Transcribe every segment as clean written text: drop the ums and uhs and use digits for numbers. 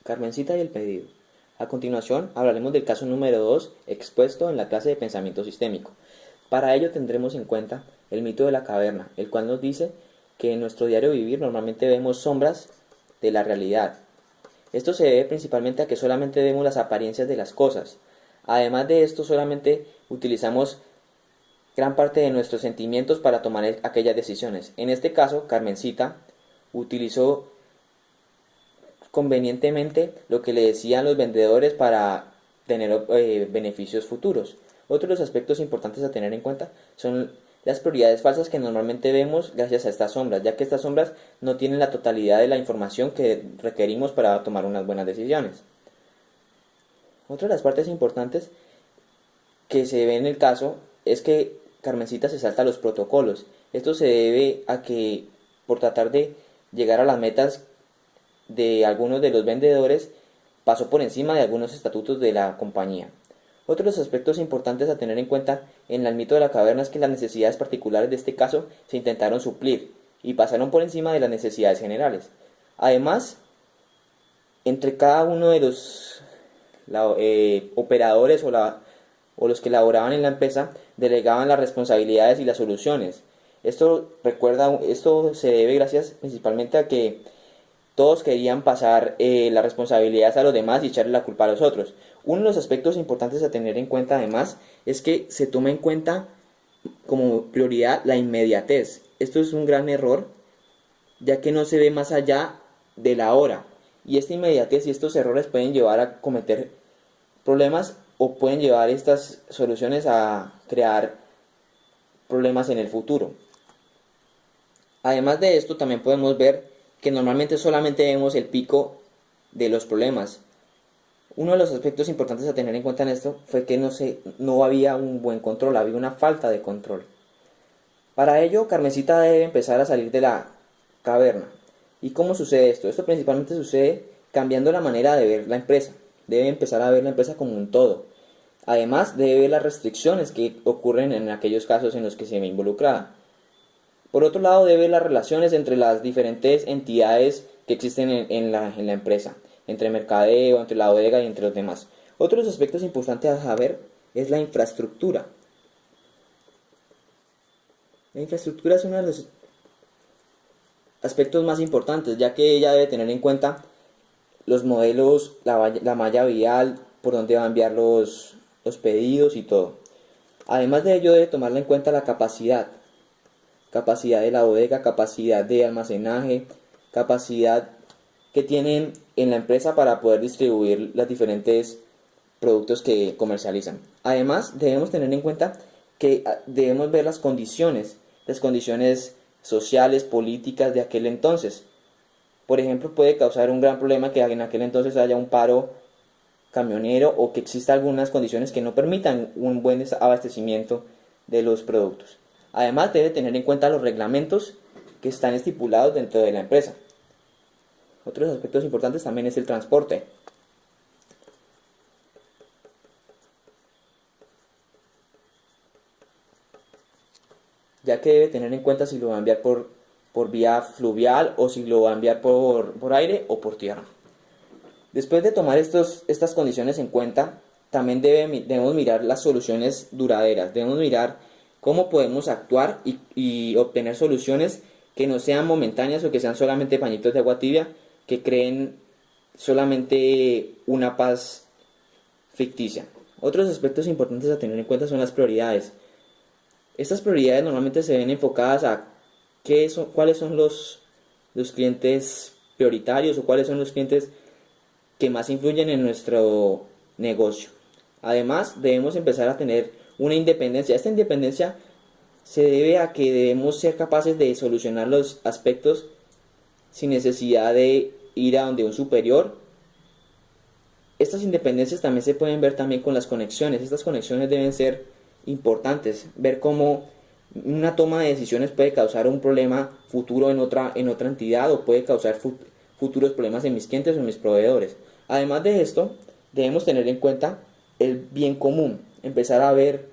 Carmencita y el pedido. A continuación hablaremos del caso número 2 expuesto en la clase de pensamiento sistémico. Para ello tendremos en cuenta el mito de la caverna, el cual nos dice que en nuestro diario vivir normalmente vemos sombras de la realidad. Esto se debe principalmente a que solamente vemos las apariencias de las cosas. Además de esto, solamente utilizamos gran parte de nuestros sentimientos para tomar aquellas decisiones. En este caso, Carmencita utilizó convenientemente lo que le decían los vendedores para tener beneficios futuros. Otro de los aspectos importantes a tener en cuenta son las prioridades falsas que normalmente vemos gracias a estas sombras, ya que estas sombras no tienen la totalidad de la información que requerimos para tomar unas buenas decisiones. Otra de las partes importantes que se ve en el caso es que Carmencita se salta los protocolos. Esto se debe a que por tratar de llegar a las metas de algunos de los vendedores pasó por encima de algunos estatutos de la compañía. Otro de los aspectos importantes a tener en cuenta en el mito de la caverna es que las necesidades particulares de este caso se intentaron suplir y pasaron por encima de las necesidades generales. Además, entre cada uno de los operadores o los que laboraban en la empresa delegaban las responsabilidades y las soluciones. Esto se debe gracias principalmente a que todos querían pasar las responsabilidades a los demás y echarle la culpa a los otros. Uno de los aspectos importantes a tener en cuenta además es que se toma en cuenta como prioridad la inmediatez. Esto es un gran error, ya que no se ve más allá de la hora. Y esta inmediatez y estos errores pueden llevar a cometer problemas o pueden llevar estas soluciones a crear problemas en el futuro. Además de esto, también podemos ver que normalmente solamente vemos el pico de los problemas. Uno de los aspectos importantes a tener en cuenta en esto fue que no había un buen control, había una falta de control. Para ello, Carmencita debe empezar a salir de la caverna. ¿Y cómo sucede esto? Esto principalmente sucede cambiando la manera de ver la empresa. Debe empezar a ver la empresa como un todo. Además, debe ver las restricciones que ocurren en aquellos casos en los que se ve involucrada. Por otro lado, debe ver las relaciones entre las diferentes entidades que existen en la empresa, entre mercadeo, entre la bodega y entre los demás. Otro de los aspectos importantes a saber es la infraestructura. La infraestructura es uno de los aspectos más importantes, ya que ella debe tener en cuenta los modelos, la malla vial, por donde va a enviar los pedidos y todo. Además de ello, debe tomarla en cuenta la capacidad de la bodega, capacidad de almacenaje, capacidad que tienen en la empresa para poder distribuir los diferentes productos que comercializan. Además, debemos tener en cuenta que debemos ver las condiciones sociales, políticas de aquel entonces. Por ejemplo, puede causar un gran problema que en aquel entonces haya un paro camionero o que exista algunas condiciones que no permitan un buen abastecimiento de los productos. Además, debe tener en cuenta los reglamentos que están estipulados dentro de la empresa. Otros aspectos importantes también es el transporte. Ya que debe tener en cuenta si lo va a enviar por vía fluvial o si lo va a enviar por aire o por tierra. Después de tomar estas condiciones en cuenta, también debemos mirar las soluciones duraderas. Debemos mirar cómo podemos actuar y obtener soluciones que no sean momentáneas o que sean solamente pañitos de agua tibia, que creen solamente una paz ficticia. Otros aspectos importantes a tener en cuenta son las prioridades. Estas prioridades normalmente se ven enfocadas a cuáles son los clientes prioritarios o cuáles son los clientes que más influyen en nuestro negocio. Además, debemos empezar a tener una independencia. Esta independencia se debe a que debemos ser capaces de solucionar los aspectos sin necesidad de ir a donde un superior. Estas independencias también se pueden ver también con las conexiones. Estas conexiones deben ser importantes. Ver cómo una toma de decisiones puede causar un problema futuro en otra entidad o puede causar futuros problemas en mis clientes o en mis proveedores. Además de esto, debemos tener en cuenta el bien común, empezar a ver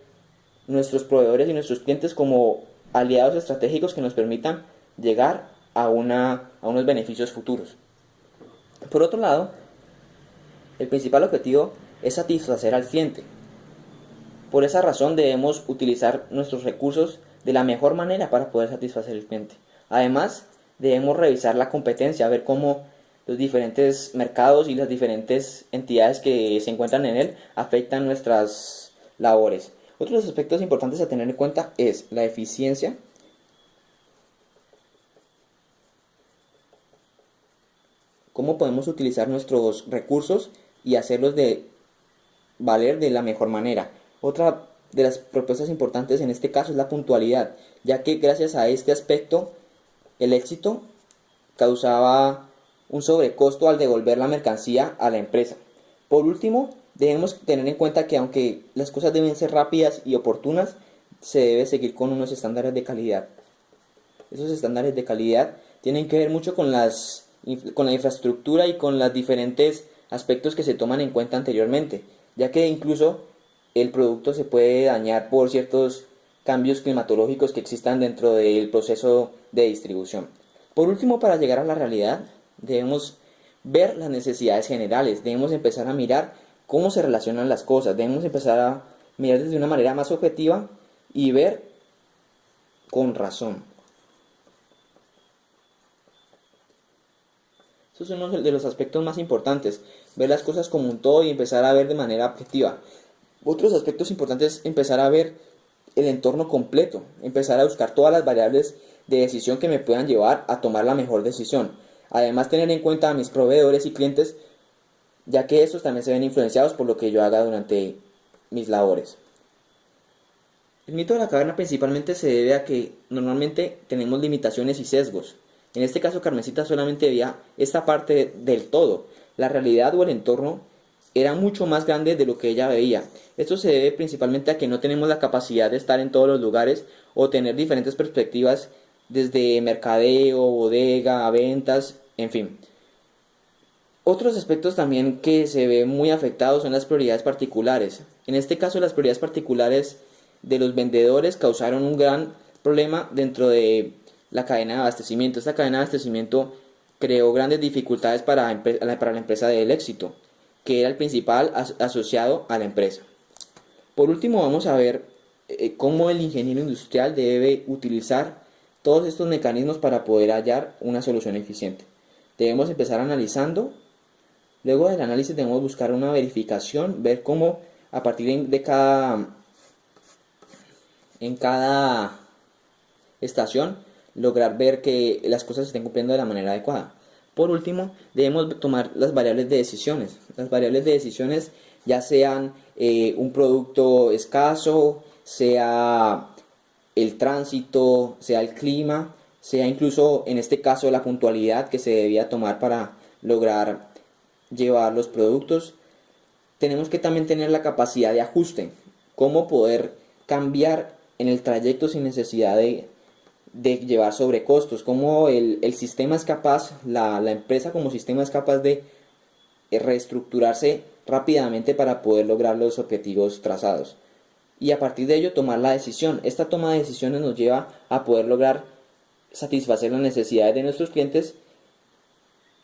nuestros proveedores y nuestros clientes como aliados estratégicos que nos permitan llegar a unos beneficios futuros. Por otro lado, El principal objetivo es satisfacer al cliente. Por esa razón debemos utilizar nuestros recursos de la mejor manera para poder satisfacer al cliente. Además, debemos revisar la competencia, ver cómo los diferentes mercados y las diferentes entidades que se encuentran en él afectan nuestras labores. Otros aspectos importantes a tener en cuenta es la eficiencia, cómo podemos utilizar nuestros recursos y hacerlos de valer de la mejor manera. Otra de las propuestas importantes en este caso es la puntualidad, ya que gracias a este aspecto el éxito causaba un sobrecosto al devolver la mercancía a la empresa. Por último, debemos tener en cuenta que aunque las cosas deben ser rápidas y oportunas, se debe seguir con unos estándares de calidad. Esos estándares de calidad tienen que ver mucho con la infraestructura y con los diferentes aspectos que se toman en cuenta anteriormente, ya que incluso el producto se puede dañar por ciertos cambios climatológicos que existan dentro del proceso de distribución. Por último, para llegar a la realidad, debemos ver las necesidades generales, debemos empezar a mirar cómo se relacionan las cosas, debemos empezar a mirar desde una manera más objetiva y ver con razón. Eso es uno de los aspectos más importantes, ver las cosas como un todo y empezar a ver de manera objetiva. Otros aspectos importantes es empezar a ver el entorno completo, empezar a buscar todas las variables de decisión que me puedan llevar a tomar la mejor decisión. Además, tener en cuenta a mis proveedores y clientes, ya que estos también se ven influenciados por lo que yo haga durante mis labores. El mito de la caverna principalmente se debe a que normalmente tenemos limitaciones y sesgos. En este caso, Carmencita solamente veía esta parte del todo. La realidad o el entorno era mucho más grande de lo que ella veía. Esto se debe principalmente a que no tenemos la capacidad de estar en todos los lugares o tener diferentes perspectivas desde mercadeo, bodega, ventas, en fin. Otros aspectos también que se ven muy afectados son las prioridades particulares. En este caso, las prioridades particulares de los vendedores causaron un gran problema dentro de la cadena de abastecimiento. Esta cadena de abastecimiento creó grandes dificultades para la empresa del éxito, que era el principal asociado a la empresa. Por último, vamos a ver cómo el ingeniero industrial debe utilizar todos estos mecanismos para poder hallar una solución eficiente. Debemos empezar analizando. Luego del análisis debemos buscar una verificación, ver cómo a partir de cada estación lograr ver que las cosas se estén cumpliendo de la manera adecuada. Por último, debemos tomar las variables de decisiones. Las variables de decisiones, ya sean un producto escaso, sea el tránsito, sea el clima, sea incluso en este caso la puntualidad que se debía tomar para lograr llevar los productos. Tenemos que también tener la capacidad de ajuste, cómo poder cambiar en el trayecto sin necesidad de llevar sobrecostos, cómo el sistema es capaz, la empresa como sistema es capaz de reestructurarse rápidamente para poder lograr los objetivos trazados. Y a partir de ello tomar la decisión. Esta toma de decisiones nos lleva a poder lograr satisfacer las necesidades de nuestros clientes.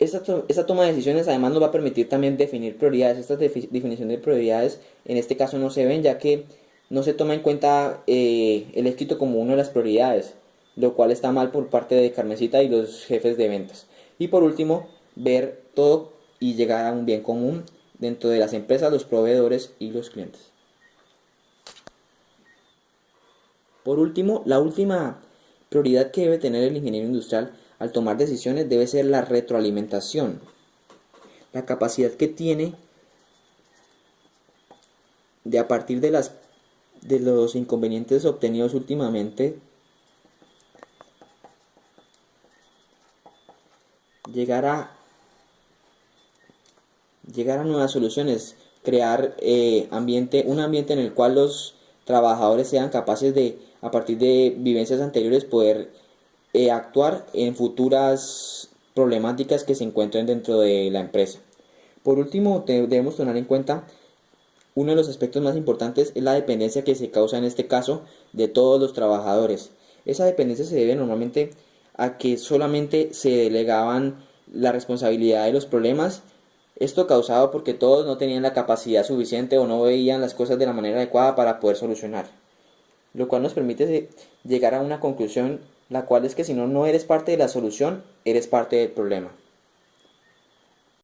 Esta toma de decisiones además nos va a permitir también definir prioridades. Esta definición de prioridades en este caso no se ven, ya que no se toma en cuenta el éxito como una de las prioridades, lo cual está mal por parte de Carmencita y los jefes de ventas. Y por último, ver todo y llegar a un bien común dentro de las empresas, los proveedores y los clientes. Por último, la última prioridad que debe tener el ingeniero industrial al tomar decisiones debe ser la retroalimentación. La capacidad que tiene de, a partir de los inconvenientes obtenidos últimamente, llegar a nuevas soluciones, crear un ambiente en el cual los trabajadores sean capaces de, a partir de vivencias anteriores, poder actuar en futuras problemáticas que se encuentren dentro de la empresa. Por último, debemos tener en cuenta uno de los aspectos más importantes es la dependencia que se causa en este caso de todos los trabajadores. Esa dependencia se debe normalmente a que solamente se delegaban la responsabilidad de los problemas Esto causado porque todos no tenían la capacidad suficiente o no veían las cosas de la manera adecuada para poder solucionar. Lo cual nos permite llegar a una conclusión, la cual es que si no eres parte de la solución, eres parte del problema.